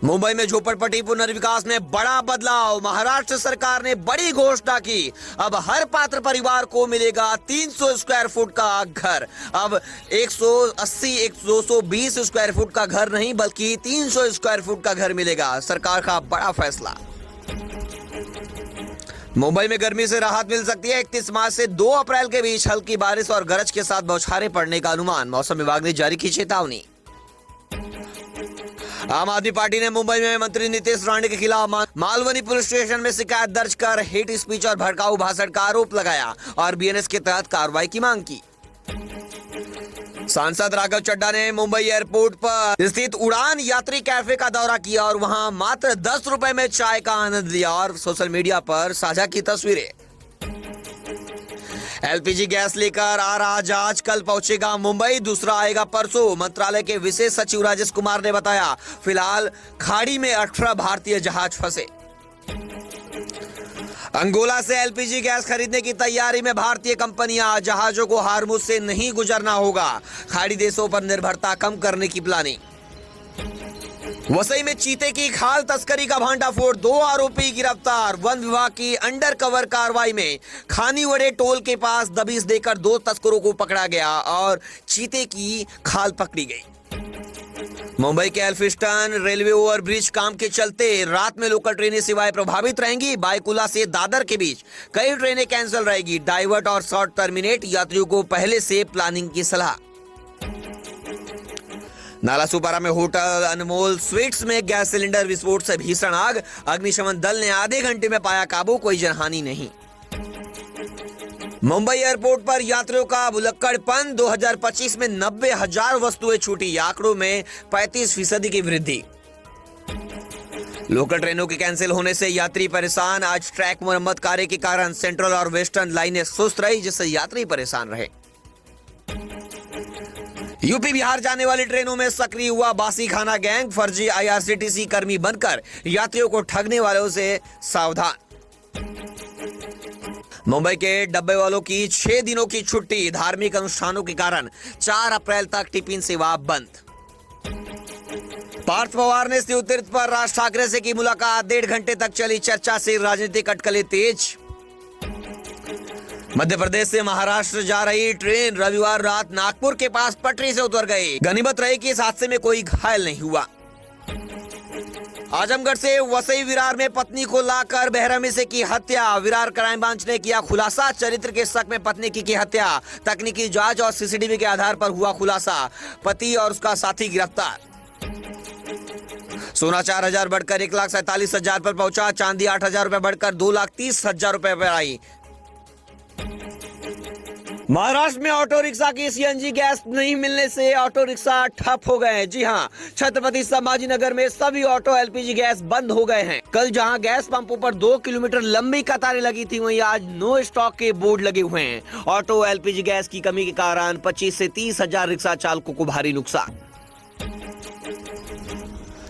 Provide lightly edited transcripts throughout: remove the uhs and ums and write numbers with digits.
मुंबई में झोपड़पट्टी पुनर्विकास में बड़ा बदलाव। महाराष्ट्र सरकार ने बड़ी घोषणा की। अब हर पात्र परिवार को मिलेगा 300 स्क्वायर फुट का घर। अब 180-220 स्क्वायर फुट का घर नहीं बल्कि 300 स्क्वायर फुट का घर मिलेगा। सरकार का बड़ा फैसला। मुंबई में गर्मी से राहत मिल सकती है। 31 मार्च से 2 अप्रैल के बीच हल्की बारिश और गरज के साथ बौछारें पड़ने का अनुमान। मौसम विभाग ने जारी की चेतावनी। आम आदमी पार्टी ने मुंबई में मंत्री नीतीश राणे के खिलाफ मालवनी पुलिस स्टेशन में शिकायत दर्ज कर हेट स्पीच और भड़काऊ भाषण का आरोप लगाया और बीएनएस के तहत कार्रवाई की मांग की। सांसद राघव चड्ढा ने मुंबई एयरपोर्ट पर स्थित उड़ान यात्री कैफे का दौरा किया और वहां मात्र 10 रुपए में चाय का आनंद लिया और सोशल मीडिया पर साझा की तस्वीरें। एलपीजी गैस लेकर आ रहा जहाज कल पहुंचेगा मुंबई, दूसरा आएगा परसों। मंत्रालय के विशेष सचिव राजेश कुमार ने बताया, फिलहाल खाड़ी में 18 भारतीय जहाज फंसे। अंगोला से एलपीजी गैस खरीदने की तैयारी में भारतीय कंपनियां। जहाजों को हार्मुज से नहीं गुजरना होगा। खाड़ी देशों पर निर्भरता कम करने की प्लानिंग। वसई में चीते की खाल तस्करी का भांडाफोड़, 2 आरोपी गिरफ्तार। वन विभाग की अंडर कवर कार्रवाई में खानीवड़े टोल के पास दबिश देकर 2 तस्करों को पकड़ा गया और चीते की खाल पकड़ी गई। मुंबई के एल्फिंस्टन रेलवे ओवरब्रिज काम के चलते रात में लोकल ट्रेनें सेवाएं प्रभावित रहेंगी। बायकुला से दादर के बीच कई ट्रेनें कैंसिल रहेगी। डाइवर्ट और शॉर्ट टर्मिनेट, यात्रियों को पहले से प्लानिंग की सलाह। नाला सुपारा में होटल अनमोल स्वीट्स में गैस सिलेंडर विस्फोट से भीषण आग। अग्निशमन दल ने आधे घंटे में पाया काबू, कोई जनहानि नहीं। मुंबई एयरपोर्ट पर यात्रियों का भुलक्कड़पन। 2025 में 90,000 वस्तुएं छूटी। आंकड़ों में 35% की वृद्धि। लोकल ट्रेनों के कैंसिल होने से यात्री परेशान। आज ट्रैक मरम्मत कार्य के कारण सेंट्रल और वेस्टर्न लाइनें सुस्त रही, जिससे यात्री परेशान रहे। यूपी बिहार जाने वाली ट्रेनों में सक्रिय हुआ बासी खाना गैंग। फर्जी आईआरसीटीसी कर्मी बनकर यात्रियों को ठगने वालों से सावधान। मुंबई के डब्बे वालों की 6 दिनों की छुट्टी। धार्मिक अनुष्ठानों के कारण 4 अप्रैल तक टिफिन सेवा बंद। पार्थ पवार ने शिवतीर्थ पर राज ठाकरे से की मुलाकात। 1.5 घंटे तक चली चर्चा से राजनीतिक अटकलें तेज। मध्य प्रदेश से महाराष्ट्र जा रही ट्रेन रविवार रात नागपुर के पास पटरी से उतर गई। गनीमत रही कि इस हादसे में कोई घायल नहीं हुआ। आजमगढ़ से वसई विरार में पत्नी को लाकर बेरहमी से की हत्या। विरार क्राइम ब्रांच ने किया खुलासा। चरित्र के शक में पत्नी की हत्या। तकनीकी जांच और सीसीटीवी के आधार पर हुआ खुलासा। पति और उसका साथी गिरफ्तार। सोना 4,000 बढ़कर 1,47,000 पर पहुंचा। चांदी 8,000 रुपए बढ़कर 2,30,000 रुपए पर आई। महाराष्ट्र में ऑटो रिक्शा की सीएनजी गैस नहीं मिलने से ऑटो रिक्शा ठप हो गए हैं। जी हां, छत्रपति संभाजीनगर में सभी ऑटो एलपीजी गैस बंद हो गए हैं। कल जहां गैस पंपों पर 2 किलोमीटर लंबी कतारें लगी थी, वहीं आज नो स्टॉक के बोर्ड लगे हुए हैं। ऑटो एलपीजी गैस की कमी के कारण 25 से 30,000 रिक्शा चालकों को भारी नुकसान।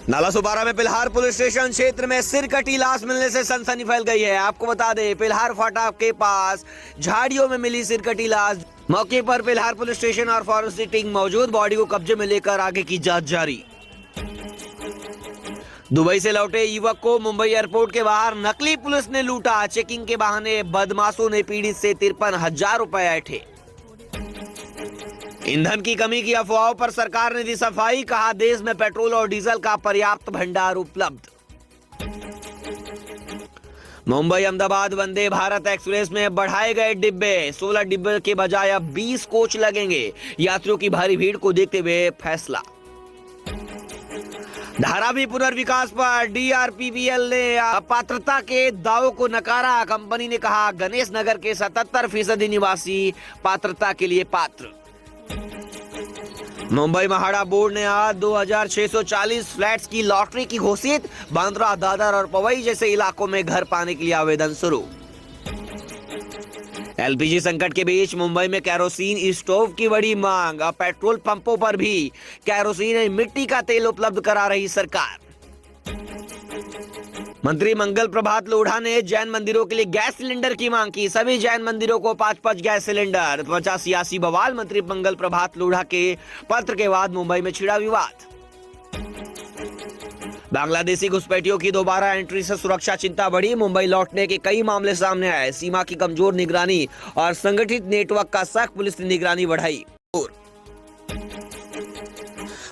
नाला सुपारा में पिल्हार पुलिस स्टेशन क्षेत्र में सिरकटी लाश मिलने से सनसनी फैल गई है। आपको बता दें, पिल्हार फाटक के पास झाड़ियों में मिली सिरकटी लाश। मौके पर पिल्हार पुलिस स्टेशन और फॉरेंसिक टीम मौजूद। बॉडी को कब्जे में लेकर आगे की जांच जारी। दुबई से लौटे युवक को मुंबई एयरपोर्ट के बाहर नकली पुलिस ने लूटा। चेकिंग के बहाने बदमाशों ने पीड़ित से 53,000 रुपए ऐंठे। ईंधन की कमी की अफवाहों पर सरकार ने दी सफाई। कहा, देश में पेट्रोल और डीजल का पर्याप्त भंडार उपलब्ध। मुंबई अहमदाबाद वंदे भारत एक्सप्रेस में बढ़ाए गए डिब्बे। 16 डिब्बे के बजाय अब 20 कोच लगेंगे। यात्रियों की भारी भीड़ को देखते हुए फैसला। धारावी पुनर्विकास पर डीआरपीवीएल ने अपात्रता के दावों को नकारा। कंपनी ने कहा, गणेश नगर के 77% निवासी पात्रता के लिए पात्र। मुंबई महाड़ा बोर्ड ने आज 2,640 फ्लैट्स की लॉटरी की घोषित। बांद्रा, दादर और पवई जैसे इलाकों में घर पाने के लिए आवेदन शुरू। एलपीजी संकट के बीच मुंबई में कैरोसिन स्टोव की बड़ी मांग। अब पेट्रोल पंपों पर भी कैरोसिन मिट्टी का तेल उपलब्ध करा रही सरकार। मंत्री मंगल प्रभात लोढ़ा ने जैन मंदिरों के लिए गैस सिलेंडर की मांग की। सभी जैन मंदिरों को 5-5 गैस सिलेंडर। त्वचा सियासी बवाल। मंत्री मंगल प्रभात लोढ़ा के पत्र के बाद मुंबई में छिड़ा विवाद। बांग्लादेशी घुसपैठियों की दोबारा एंट्री से सुरक्षा चिंता बढ़ी। मुंबई लौटने के कई मामले सामने आए। सीमा की कमजोर निगरानी और संगठित नेटवर्क का सख्त पुलिस ने निगरानी बढ़ाई।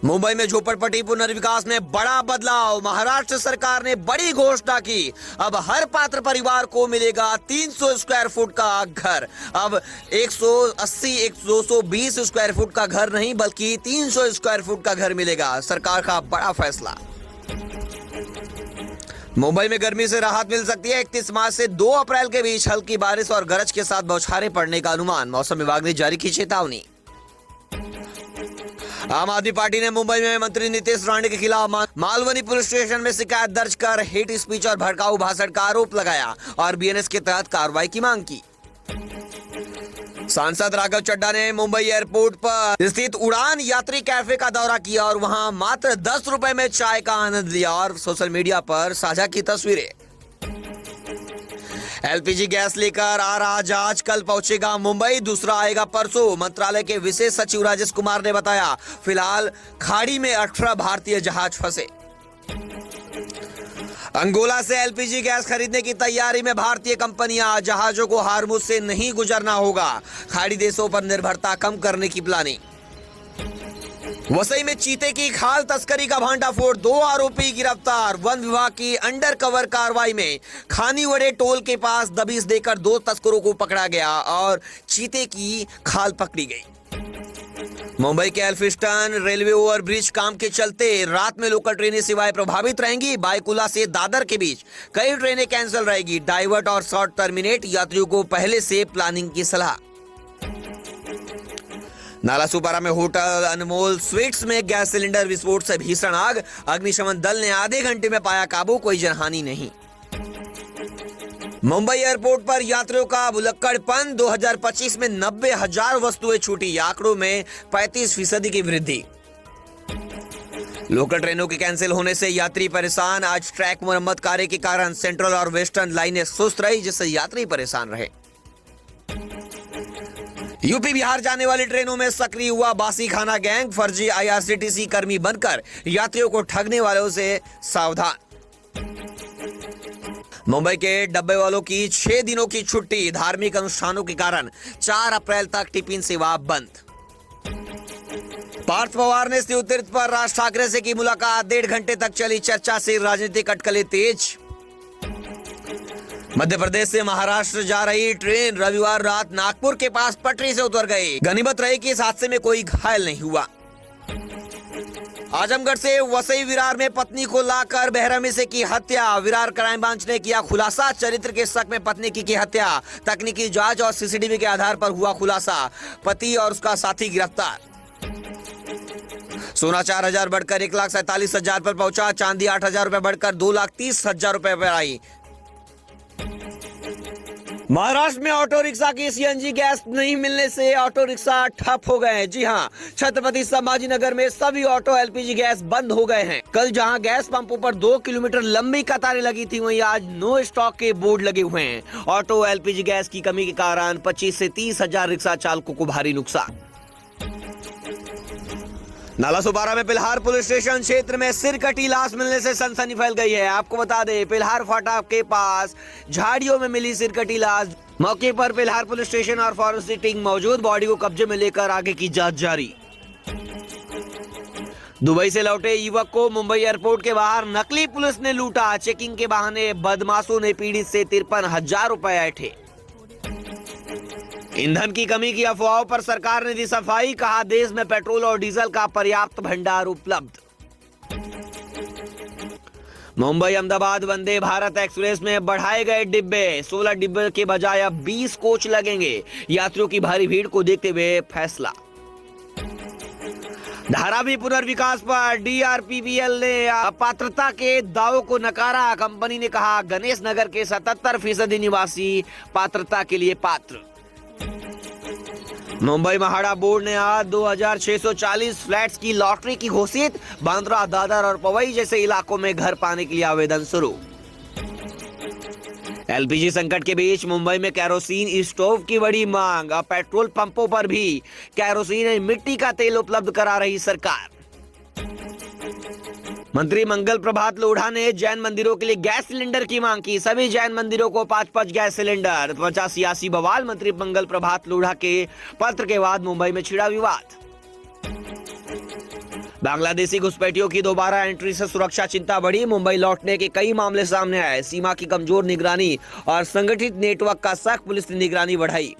मुंबई में झोपड़पट्टी पुनर्विकास में बड़ा बदलाव। महाराष्ट्र सरकार ने बड़ी घोषणा की। अब हर पात्र परिवार को मिलेगा 300 स्क्वायर फुट का घर। अब 180-220 स्क्वायर फुट का घर नहीं बल्कि 300 स्क्वायर फुट का घर मिलेगा। सरकार का बड़ा फैसला। मुंबई में गर्मी से राहत मिल सकती है। 31 मार्च से 2 अप्रैल के बीच हल्की बारिश और गरज के साथ बौछारें पड़ने का अनुमान। मौसम विभाग ने जारी की चेतावनी। आम आदमी पार्टी ने मुंबई में मंत्री नीतीश राणे के खिलाफ मालवनी पुलिस स्टेशन में शिकायत दर्ज कर हेट स्पीच और भड़काऊ भाषण का आरोप लगाया और बीएनएस के तहत कार्रवाई की मांग की। सांसद राघव चड्ढा ने मुंबई एयरपोर्ट पर स्थित उड़ान यात्री कैफे का दौरा किया और वहां मात्र 10 रुपए में चाय का आनंद लिया और सोशल मीडिया पर साझा की तस्वीरें। एलपीजी गैस लेकर आ रहा जहाज कल पहुंचेगा मुंबई, दूसरा आएगा परसों। मंत्रालय के विशेष सचिव राजेश कुमार ने बताया, फिलहाल खाड़ी में 18 भारतीय जहाज फंसे। अंगोला से एलपीजी गैस खरीदने की तैयारी में भारतीय कंपनियां। जहाजों को हार्मुज से नहीं गुजरना होगा। खाड़ी देशों पर निर्भरता कम करने की प्लानिंग। वसई में चीते की खाल तस्करी का भांडाफोड़, 2 आरोपी गिरफ्तार। वन विभाग की अंडर कवर कार्रवाई में खानीवड़े टोल के पास दबिश देकर 2 तस्करों को पकड़ा गया और चीते की खाल पकड़ी गई। मुंबई के एल्फिंस्टन रेलवे ओवरब्रिज काम के चलते रात में लोकल ट्रेनें सेवाएं प्रभावित रहेंगी। बायकुला से दादर के बीच कई ट्रेनें कैंसिल रहेगी। डाइवर्ट और शॉर्ट टर्मिनेट। यात्रियों को पहले से प्लानिंग की सलाह। नाला सुपारा में होटल अनमोल स्वीट्स में गैस सिलेंडर विस्फोट से भीषण आग। अग्निशमन दल ने आधे घंटे में पाया काबू, कोई जनहानि नहीं। मुंबई एयरपोर्ट पर यात्रियों का भुलक्कड़पन। 2025 में 90,000 वस्तुएं छूटी। आंकड़ों में 35% की वृद्धि। लोकल ट्रेनों के कैंसिल होने से यात्री परेशान। आज ट्रैक मरम्मत कार्य के कारण सेंट्रल और वेस्टर्न लाइनें सुस्त रही, जिससे यात्री परेशान रहे। यूपी बिहार जाने वाली ट्रेनों में सक्रिय हुआ बासी खाना गैंग। फर्जी आईआरसीटीसी कर्मी बनकर यात्रियों को ठगने वालों से सावधान। मुंबई के डब्बे वालों की 6 दिनों की छुट्टी। धार्मिक अनुष्ठानों के कारण 4 अप्रैल तक टिफिन सेवा बंद। पार्थ पवार ने शिवतीर्थ पर राज ठाकरे से की मुलाकात। 1.5 घंटे तक चली चर्चा से राजनीतिक अटकलें तेज। मध्य प्रदेश से महाराष्ट्र जा रही ट्रेन रविवार रात नागपुर के पास पटरी से उतर गई। गनीमत रही कि इस हादसे में कोई घायल नहीं हुआ। आजमगढ़ से वसई विरार में पत्नी को लाकर बेरहमी से की हत्या। विरार क्राइम ब्रांच ने किया खुलासा। चरित्र के शक में पत्नी की हत्या। तकनीकी जांच और सीसीटीवी के आधार पर हुआ खुलासा। पति और उसका साथी गिरफ्तार। सोना 4,000 बढ़कर 1,47,000 पर पहुंचा। चांदी 8,000 रुपए बढ़कर 2,30,000 रुपए पर आई। महाराष्ट्र में ऑटो रिक्शा की सीएनजी गैस नहीं मिलने से ऑटो रिक्शा ठप हो गए हैं। जी हां, छत्रपति संभाजीनगर में सभी ऑटो एलपीजी गैस बंद हो गए हैं। कल जहां गैस पंपों पर 2 किलोमीटर लंबी कतारें लगी थी, वहीं आज नो स्टॉक के बोर्ड लगे हुए हैं। ऑटो एलपीजी गैस की कमी के कारण 25 से 30,000 रिक्शा चालकों को भारी नुकसान। नाला सुपारा में पिल्हार पुलिस स्टेशन क्षेत्र में सिर कटी लाश मिलने से सनसनी फैल गई है। आपको बता दें, पिल्हार फाटक के पास झाड़ियों में मिली सिर कटी लाश। मौके पर पिल्हार पुलिस स्टेशन और फॉरेंसिक टीम मौजूद। बॉडी को कब्जे में लेकर आगे की जांच जारी। दुबई से लौटे युवक को मुंबई एयरपोर्ट के बाहर नकली पुलिस ने लूटा। चेकिंग के बहाने बदमाशों ने पीड़ित से 53,000 रुपए ऐंठे। ईंधन की कमी की अफवाहों पर सरकार ने दी सफाई। कहा, देश में पेट्रोल और डीजल का पर्याप्त भंडार उपलब्ध। मुंबई अहमदाबाद वंदे भारत एक्सप्रेस में बढ़ाए गए डिब्बे। 16 डिब्बे के बजाय अब 20 कोच लगेंगे। यात्रियों की भारी भीड़ को देखते हुए फैसला। धारावी पुनर्विकास पर डीआरपीबीएल ने अपात्रता के दावों को नकारा। कंपनी ने कहा, गणेश नगर के 77% निवासी पात्रता के लिए पात्र। मुंबई महाड़ा बोर्ड ने आज 2,640 फ्लैट्स की लॉटरी की घोषित। बांद्रा, दादर और पवई जैसे इलाकों में घर पाने के लिए आवेदन शुरू। एलपीजी संकट के बीच मुंबई में कैरोसिन स्टोव की बड़ी मांग। अब पेट्रोल पंपों पर भी कैरोसिन और मिट्टी का तेल उपलब्ध करा रही सरकार। मंत्री मंगल प्रभात लोढ़ा ने जैन मंदिरों के लिए गैस सिलेंडर की मांग की। सभी जैन मंदिरों को 5-5 गैस सिलेंडर। 50 सियासी बवाल। मंत्री मंगल प्रभात लोढ़ा के पत्र के बाद मुंबई में छिड़ा विवाद। बांग्लादेशी घुसपैठियों की दोबारा एंट्री से सुरक्षा चिंता बढ़ी। मुंबई लौटने के कई मामले सामने आए। सीमा की कमजोर निगरानी और संगठित नेटवर्क का शक। पुलिस ने निगरानी बढ़ाई।